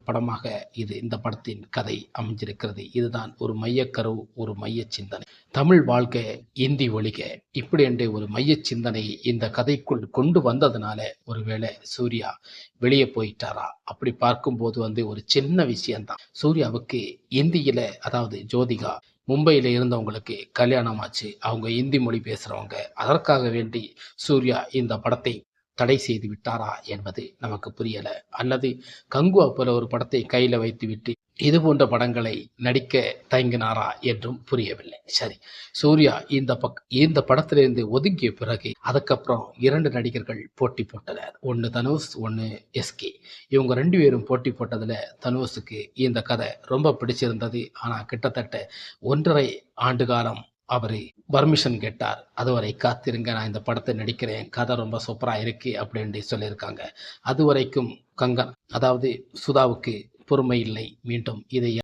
படமாக இந்த படத்தின் கதை அமைஞ்சிருக்கிறது. இதுதான் ஒரு மையக்கரு, ஒரு மைய சிந்தனை. தமிழ் வாழ்க, இந்தி ஒழிக இப்படி என்ற ஒரு மைய சிந்தனை இந்த கதைக்குள் கொண்டு வந்ததுனால ஒருவேளை சூர்யா வெளியே போயிட்டாரா? அப்படி பார்க்கும்போது ஒரு சின்ன விஷயம்தான். சூர்யாவுக்கு இந்தியில, அதாவது ஜோதிகா மும்பையில் இருந்தவங்களுக்கு கல்யாணம் ஆச்சு. அவங்க இந்தி மொழி பேசுறவங்க. அதற்காக வேண்டி சூர்யா இந்த படத்தை தடை செய்து விட்டாரா என்பது நமக்கு புரியல. அல்லது கங்குவா போல ஒரு படத்தை கையில் வைத்துவிட்டு இது போன்ற படங்களை நடிக்க தயங்கினாரா என்றும் புரியவில்லை. சரி, சூர்யா இந்த படத்திலிருந்து ஒதுங்கிய பிறகு அதுக்கப்புறம் 2 நடிகர்கள் போட்டி போட்டனர். ஒன்று தனுஷ், ஒன்று எஸ்கே. இவங்க 2 பேரும் போட்டி போட்டதில் தனுஷுக்கு இந்த கதை ரொம்ப பிடிச்சிருந்தது. ஆனால் கிட்டத்தட்ட 1.5 ஆண்டு காலம் அவர் பர்மிஷன் கேட்டார். அதுவரை காத்திருங்க, நான் இந்த படத்தை நடிக்கிறேன், கதை ரொம்ப சூப்பராக இருக்கு அப்படின்னு சொல்லியிருக்காங்க. அதுவரைக்கும் கங்கன், அதாவது சுதாவுக்கு பொறுமை இல்லை. மீண்டும் இதை